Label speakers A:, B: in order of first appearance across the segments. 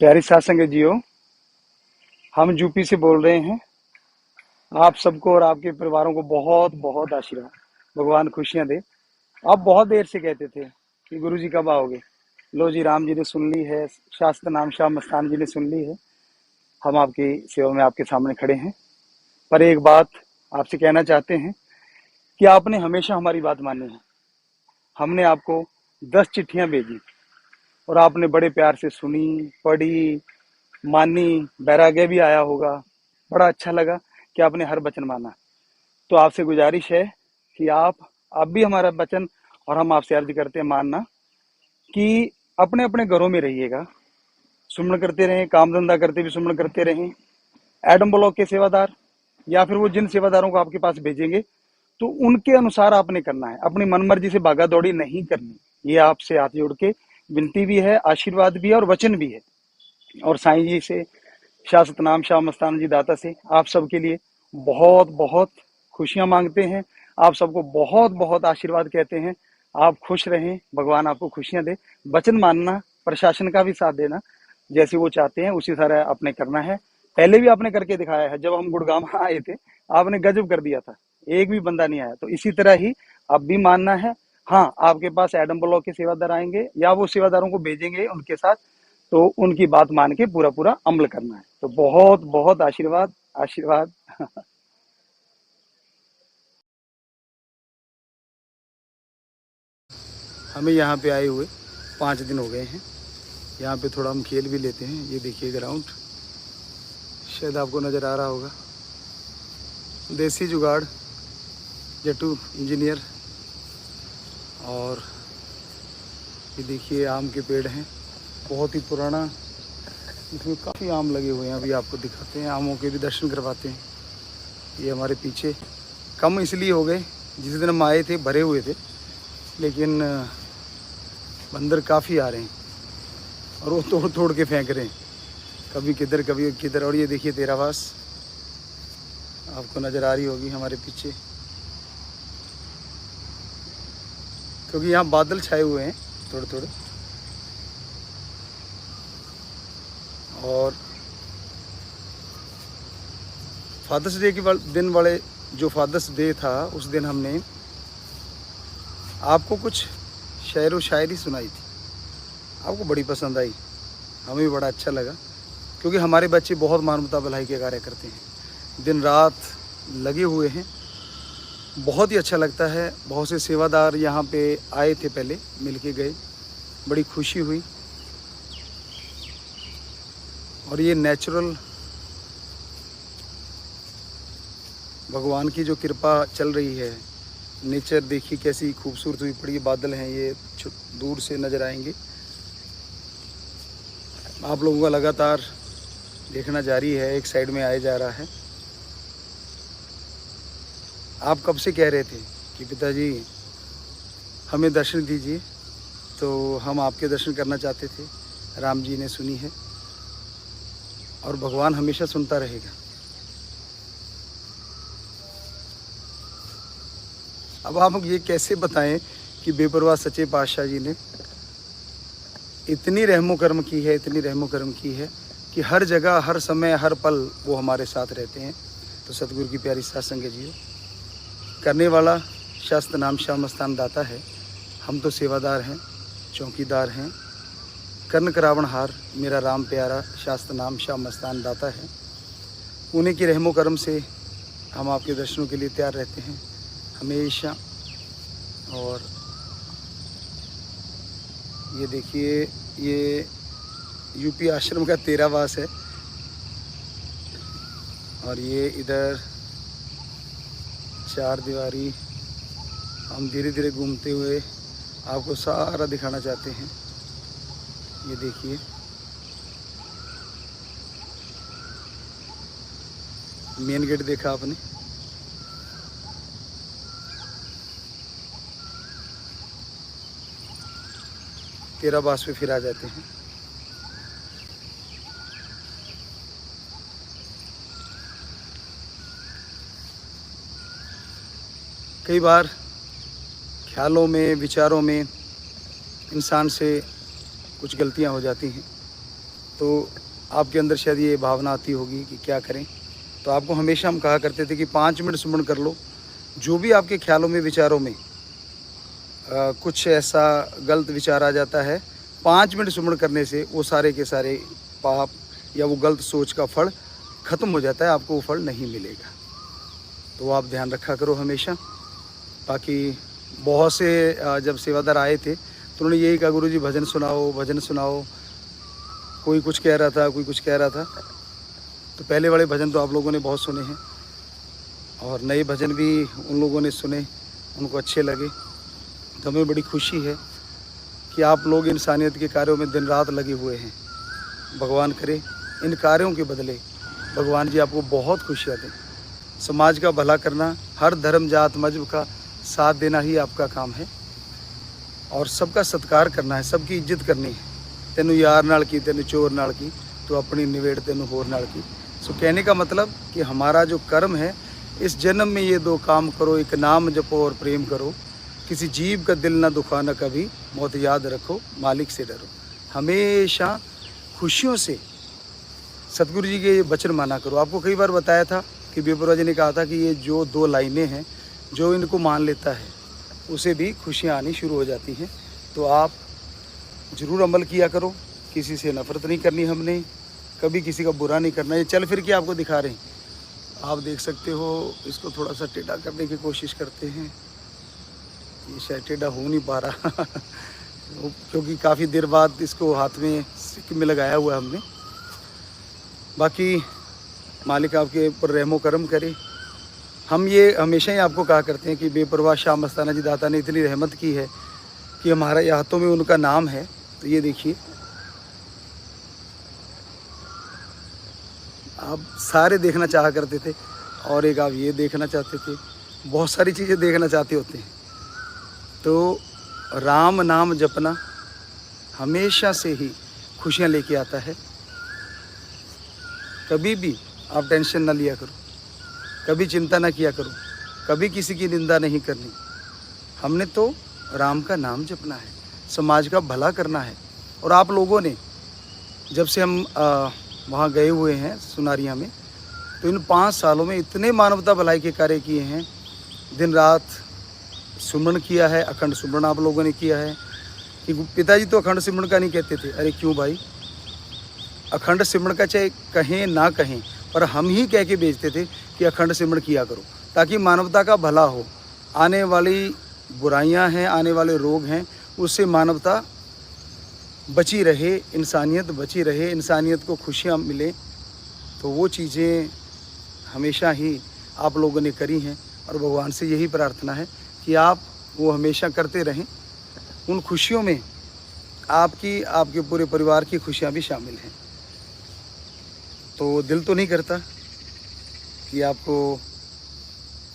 A: प्यारी सात संगत जियो, हम यूपी से बोल रहे हैं। आप सबको और आपके परिवारों को बहुत बहुत आशीर्वाद, भगवान खुशियां दे। आप बहुत देर से कहते थे कि गुरुजी कब आओगे। लो जी, राम जी ने सुन ली है, शास्त्र नाम शाह मस्तान जी ने सुन ली है। हम आपकी सेवा में आपके सामने खड़े हैं। पर एक बात आपसे कहना चाहते हैं कि आपने हमेशा हमारी बात मानी है। हमने आपको 10 चिट्ठियां भेजी और आपने बड़े प्यार से सुनी, पढ़ी, मानी। वैराग्य भी आया होगा। बड़ा अच्छा लगा कि आपने हर वचन माना। तो आपसे गुजारिश है कि आप भी हमारा वचन और हम आपसे अर्ज करते हैं मानना कि अपने अपने घरों में रहिएगा, सुमन करते रहें, काम धंधा करते भी सुमन करते रहें। एडम ब्लॉक के सेवादार या फिर वो जिन सेवादारों को आपके पास भेजेंगे तो उनके अनुसार आपने करना है, अपनी मन मर्जी से भागा दौड़ी नहीं करनी। ये आपसे हाथ जोड़ के विनती भी है, आशीर्वाद भी है और वचन भी है। और साईं जी से, शाह सतनाम शाह मस्तान जी दाता से आप सबके लिए बहुत बहुत खुशियां मांगते हैं। आप सबको बहुत बहुत आशीर्वाद कहते हैं। आप खुश रहें, भगवान आपको खुशियां दे। वचन मानना, प्रशासन का भी साथ देना, जैसे वो चाहते हैं उसी तरह आपने करना है। पहले भी आपने करके दिखाया है। जब हम गुड़गांव आए थे आपने गजब कर दिया था, एक भी बंदा नहीं आया। तो इसी तरह ही अब भी मानना है। हाँ, आपके पास एडम ब्लॉक के सेवादार आएंगे या वो सेवादारों को भेजेंगे उनके साथ, तो उनकी बात मान के पूरा पूरा अमल करना है। तो बहुत बहुत आशीर्वाद, आशीर्वाद। हमें यहाँ पे आए हुए 5 दिन हो गए हैं। यहाँ पे थोड़ा हम खेल भी लेते हैं। ये देखिए ग्राउंड, शायद आपको नज़र आ रहा होगा। देसी जुगाड़, जट्टू इंजीनियर। और ये देखिए आम के पेड़ हैं, बहुत ही पुराना। इसमें काफ़ी आम लगे हुए हैं। अभी आपको दिखाते हैं, आमों के भी दर्शन करवाते हैं। ये हमारे पीछे कम इसलिए हो गए, जिस दिन हम आए थे भरे हुए थे, लेकिन बंदर काफ़ी आ रहे हैं और वो तोड़ तोड़ के फेंक रहे हैं, कभी किधर कभी किधर। और ये देखिए तेरावास आपको नज़र आ रही होगी हमारे पीछे, क्योंकि यहाँ बादल छाए हुए हैं थोड़े थोड़े। और फादर्स डे के दिन वाले, जो फादर्स डे था उस दिन हमने आपको कुछ शेर व शायरी सुनाई थी। आपको बड़ी पसंद आई, हमें भी बड़ा अच्छा लगा, क्योंकि हमारे बच्चे बहुत मानवता भलाई के कार्य करते हैं, दिन रात लगे हुए हैं। बहुत ही अच्छा लगता है। बहुत से सेवादार यहाँ पे आए थे, पहले मिल के गए, बड़ी खुशी हुई। और ये नेचुरल भगवान की जो कृपा चल रही है, नेचर देखिए कैसी खूबसूरत हुई पड़ी। बादल हैं, ये दूर से नज़र आएंगे। आप लोगों का लगातार देखना जारी है, एक साइड में आए जा रहा है। आप कब से कह रहे थे कि पिताजी हमें दर्शन दीजिए, तो हम आपके दर्शन करना चाहते थे। राम जी ने सुनी है और भगवान हमेशा सुनता रहेगा। अब आप ये कैसे बताएं कि बेपरवाह सच्चे पातशाह जी ने इतनी रहमो करम की है, इतनी रहमो करम की है कि हर जगह, हर समय, हर पल वो हमारे साथ रहते हैं। तो सतगुरु की प्यारी सात संगत जी, करने वाला शास्त्र नाम शाह मस्तान दाता है। हम तो सेवादार हैं, चौकीदार हैं। कर्ण करावण हार मेरा राम प्यारा शास्त्र नाम शाह मस्तान दाता है। उन्हीं की रहमो करम से हम आपके दर्शनों के लिए तैयार रहते हैं हमेशा। और ये देखिए, ये यूपी आश्रम का तेरावास है। और ये इधर चार दीवारी हम धीरे धीरे घूमते हुए आपको सारा दिखाना चाहते हैं। ये देखिए, मेन गेट देखा आपने, तेरावास पे फिर आ जाते हैं। कई बार ख्यालों में, विचारों में इंसान से कुछ गलतियां हो जाती हैं, तो आपके अंदर शायद ये भावना आती होगी कि क्या करें। तो आपको हमेशा हम कहा करते थे कि 5 मिनट सुमन कर लो। जो भी आपके ख्यालों में, विचारों में कुछ ऐसा गलत विचार आ जाता है, 5 मिनट सुमन करने से वो सारे के सारे पाप या वो गलत सोच का फल ख़त्म हो जाता है, आपको वो फल नहीं मिलेगा। तो आप ध्यान रखा करो हमेशा। बाकी बहुत से जब सेवादार आए थे तो उन्होंने यही कहा, गुरुजी भजन सुनाओ, भजन सुनाओ। कोई कुछ कह रहा था, कोई कुछ कह रहा था। तो पहले वाले भजन तो आप लोगों ने बहुत सुने हैं और नए भजन भी उन लोगों ने सुने, उनको अच्छे लगे। तो हमें बड़ी खुशी है कि आप लोग इंसानियत के कार्यों में दिन रात लगे हुए हैं। भगवान करे इन कार्यों के बदले भगवान जी आपको बहुत खुशियाँ दें। समाज का भला करना, हर धर्म जात मजहब का साथ देना ही आपका काम है और सबका सत्कार करना है, सबकी इज्जत करनी है। तेनू यार नाल की, तेनू चोर नाल की, तो अपनी निवेड़ तेनू होर नाल की। सो कहने का मतलब कि हमारा जो कर्म है, इस जन्म में ये 2 काम करो, एक नाम जपो और प्रेम करो। किसी जीव का दिल ना दुखाना कभी, मौत याद रखो, मालिक से डरो। हमेशा खुशियों से सतगुरु जी के वचन माना करो। आपको कई बार बताया था कि बेपरवाह जी ने कहा था कि ये जो 2 लाइनें हैं, जो इनको मान लेता है उसे भी खुशियाँ आनी शुरू हो जाती हैं। तो आप ज़रूर अमल किया करो। किसी से नफरत नहीं करनी हमने, कभी किसी का बुरा नहीं करना। ये चल फिर के आपको दिखा रहे हैं, आप देख सकते हो। इसको थोड़ा सा टेढ़ा करने की कोशिश करते हैं, ये शायद टेढ़ा हो नहीं पा रहा क्योंकि काफ़ी देर बाद इसको हाथ में सिक्के में लगाया हुआ है हमने। बाकी मालिक आपके ऊपर रहमो करम करे। हम ये हमेशा ही आपको कहा करते हैं कि बेपरवाह शाह मस्ताना जी दाता ने इतनी रहमत की है कि हमारे हाथों में उनका नाम है। तो ये देखिए, आप सारे देखना चाहा करते थे और एक आप ये देखना चाहते थे, बहुत सारी चीज़ें देखना चाहते होते हैं। तो राम नाम जपना हमेशा से ही खुशियाँ लेके आता है। कभी भी आप टेंशन ना लिया करो, कभी चिंता ना किया करो, कभी किसी की निंदा नहीं करनी। हमने तो राम का नाम जपना है, समाज का भला करना है। और आप लोगों ने जब से हम वहाँ गए हुए हैं सुनारिया में, तो इन 5 सालों में इतने मानवता भलाई के कार्य किए हैं। दिन रात सुमरण किया है, अखंड सुमरण आप लोगों ने किया है। कि पिताजी तो अखंड सिमरण का नहीं कहते थे। अरे क्यों भाई, अखंड सिमरण का चाहे कहें ना कहें, पर हम ही कह के भेजते थे कि अखंड सिमरण किया करो, ताकि मानवता का भला हो। आने वाली बुराइयां हैं, आने वाले रोग हैं, उससे मानवता बची रहे, इंसानियत बची रहे, इंसानियत को खुशियाँ मिले। तो वो चीज़ें हमेशा ही आप लोगों ने करी हैं और भगवान से यही प्रार्थना है कि आप वो हमेशा करते रहें। उन खुशियों में आपकी, आपके पूरे परिवार की खुशियाँ भी शामिल हैं। तो दिल तो नहीं करता कि आपको,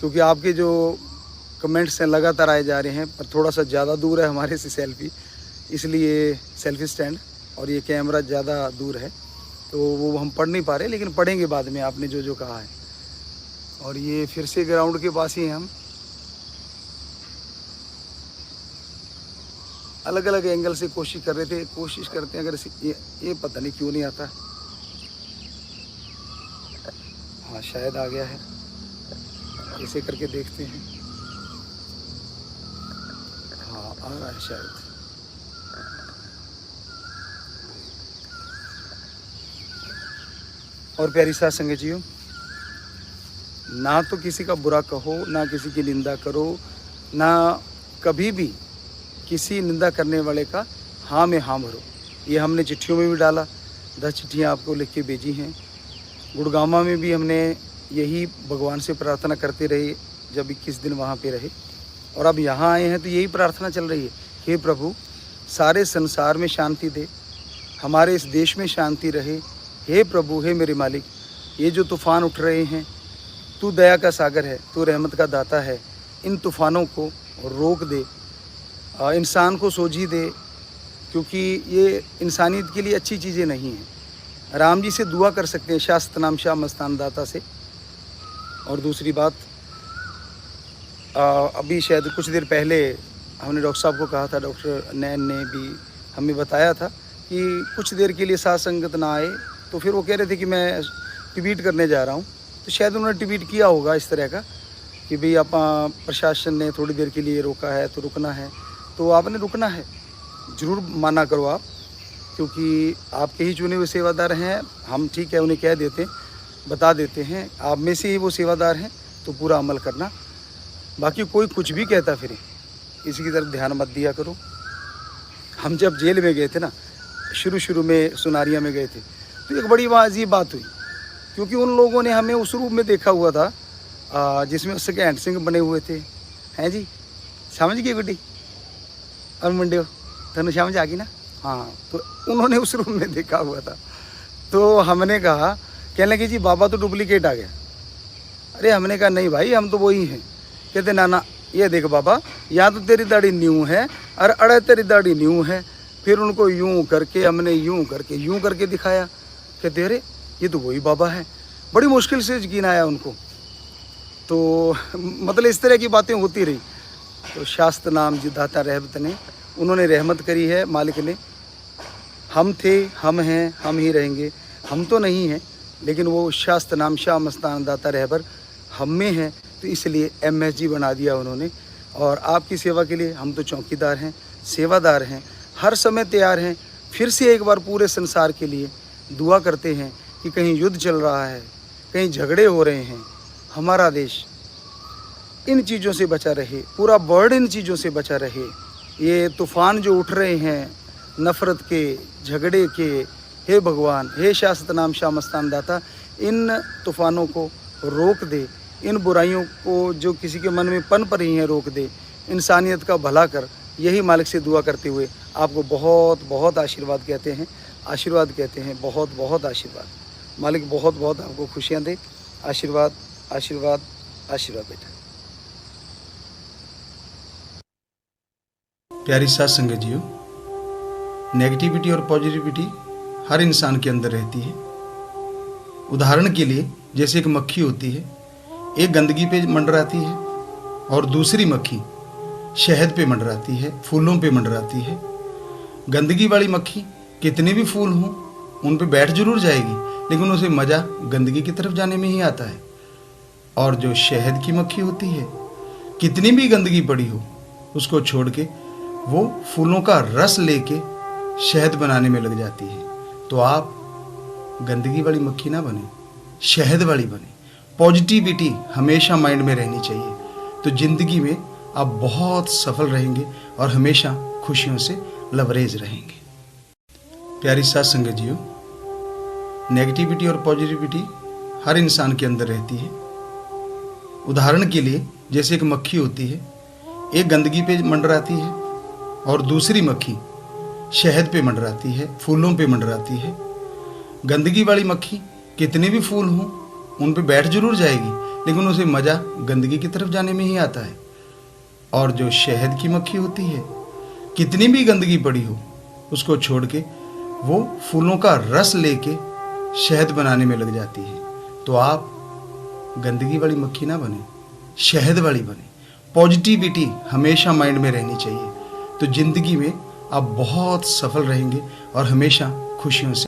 A: क्योंकि आपके जो कमेंट्स हैं लगातार आए जा रहे हैं, पर थोड़ा सा ज़्यादा दूर है हमारे से सेल्फी, इसलिए सेल्फी स्टैंड और ये कैमरा ज़्यादा दूर है, तो वो हम पढ़ नहीं पा रहे, लेकिन पढ़ेंगे बाद में आपने जो जो कहा है। और ये फिर से ग्राउंड के पास ही हैं हम। अलग अलग एंगल से कोशिश कर रहे थे, कोशिश करते हैं। अगर ये पता नहीं क्यों नहीं आता। हाँ शायद आ गया है, ऐसे करके देखते हैं। हाँ आ रहा है शायद। और प्यारी साथ संगत जीओ, ना तो किसी का बुरा कहो, ना किसी की निंदा करो, ना कभी भी किसी निंदा करने वाले का हाँ में हाँ भरो। ये हमने चिट्ठियों में भी डाला, 10 चिट्ठियाँ आपको लिख के भेजी हैं। गुड़गामा में भी हमने यही भगवान से प्रार्थना करते रहे जब 21 दिन वहाँ पे रहे, और अब यहाँ आए हैं तो यही प्रार्थना चल रही है, हे प्रभु सारे संसार में शांति दे, हमारे इस देश में शांति रहे। हे प्रभु, हे मेरे मालिक, ये जो तूफ़ान उठ रहे हैं, तू दया का सागर है, तू रहमत का दाता है। इन तूफ़ानों को रोक दे, इंसान को सोझी दे, क्योंकि ये इंसानियत के लिए अच्छी चीज़ें नहीं हैं। राम जी से दुआ कर सकते हैं, शास्त्र नाम शाह मस्तान दाता से। और दूसरी बात, अभी शायद कुछ देर पहले हमने डॉक्टर साहब को कहा था, डॉक्टर नैन ने भी हमें बताया था कि कुछ देर के लिए साथ संगत ना आए, तो फिर वो कह रहे थे कि मैं ट्वीट करने जा रहा हूँ। तो शायद उन्होंने ट्वीट किया होगा इस तरह का कि भाई आप प्रशासन ने थोड़ी देर के लिए रोका है तो रुकना है, तो आपने रुकना है, ज़रूर माना करो आप, क्योंकि आपके ही चुने हुए सेवादार हैं। हम ठीक है उन्हें कह देते, बता देते हैं, आप में से ही वो सेवादार हैं, तो पूरा अमल करना। बाकी कोई कुछ भी कहता फिरे, इसी की तरफ ध्यान मत दिया करो। हम जब जेल में गए थे ना, शुरू में सुनारिया में गए थे, तो एक बड़ी अजीब बात हुई, क्योंकि उन लोगों ने हमें उस रूप में देखा हुआ था जिसमें उसके हैंड सिंह बने हुए थे, हैं जी, समझ गए गुड्डी और मुंडे तनु समझ आ गई ना। हाँ, तो उन्होंने उस रूप में देखा हुआ था, तो हमने कहा, कहने लगे जी बाबा तो डुप्लीकेट आ गया। अरे हमने कहा नहीं भाई, हम तो वही हैं। कहते ना ना, ये देख बाबा, यहाँ तो तेरी दाढ़ी न्यू है और अड़े तेरी दाढ़ी न्यू है। फिर उनको यूं करके, हमने यूं करके दिखाया। कहते अरे ये तो वही बाबा है। बड़ी मुश्किल से यकीन आया उनको। तो मतलब इस तरह की बातें होती रही। तो शास्त्र नाम जी दाता रहमत ने, उन्होंने रहमत करी है मालिक ने। हम थे, हम हैं, हम ही रहेंगे। हम तो नहीं हैं, लेकिन वो शास्त्र नाम शाह मस्तान दाता रहबर हम में है, तो इसलिए MSG बना दिया उन्होंने। और आपकी सेवा के लिए हम तो चौकीदार हैं, सेवादार हैं, हर समय तैयार हैं। फिर से एक बार पूरे संसार के लिए दुआ करते हैं कि कहीं युद्ध चल रहा है, कहीं झगड़े हो रहे हैं, हमारा देश इन चीज़ों से बचा रहे, पूरा वर्ल्ड इन चीज़ों से बचा रहे। ये तूफ़ान जो उठ रहे हैं नफ़रत के, झगड़े के, हे भगवान, हे शास्त्र नाम शाह मस्तान दाता, इन तूफ़ानों को रोक दे, इन बुराइयों को जो किसी के मन में पनप रही हैं रोक दे, इंसानियत का भला कर। यही मालिक से दुआ करते हुए आपको बहुत बहुत आशीर्वाद कहते हैं, बहुत बहुत आशीर्वाद। मालिक बहुत बहुत आपको खुशियाँ दे। आशीर्वाद आशीर्वाद आशीर्वाद बेटा।
B: प्यारी साथ संगत जियो, नेगेटिविटी और पॉजिटिविटी हर इंसान के अंदर रहती है। उदाहरण के लिए जैसे एक मक्खी होती है, एक गंदगी पे मंडराती है और दूसरी मक्खी शहद पे मंडराती है, फूलों पे मंडराती है। गंदगी वाली मक्खी कितने भी फूल हों उन पे बैठ जरूर जाएगी, लेकिन उसे मज़ा गंदगी की तरफ जाने में ही आता है। और जो शहद की मक्खी होती है, कितनी भी गंदगी पड़ी हो उसको छोड़ के वो फूलों का रस लेके शहद बनाने में लग जाती है। तो आप गंदगी वाली मक्खी ना बने, शहद वाली बने। पॉजिटिविटी हमेशा माइंड में रहनी चाहिए, तो ज़िंदगी में आप बहुत सफल रहेंगे और हमेशा खुशियों से लबरेज रहेंगे। प्यारी साथ संगत जियो, नेगेटिविटी और पॉजिटिविटी हर इंसान के अंदर रहती है। उदाहरण के लिए जैसे एक मक्खी होती है, एक गंदगी पे मंडराती है और दूसरी मक्खी शहद पे मंडराती है, फूलों पे मंडराती है। गंदगी वाली मक्खी कितने भी फूल हों उन पे बैठ जरूर जाएगी, लेकिन उसे मज़ा गंदगी की तरफ जाने में ही आता है। और जो शहद की मक्खी होती है, कितनी भी गंदगी पड़ी हो उसको छोड़ के वो फूलों का रस लेके शहद बनाने में लग जाती है। तो आप गंदगी वाली मक्खी ना बने, शहद वाली बने। पॉजिटिविटी हमेशा माइंड में रहनी चाहिए, तो ज़िंदगी में आप बहुत सफल रहेंगे और हमेशा खुशियों से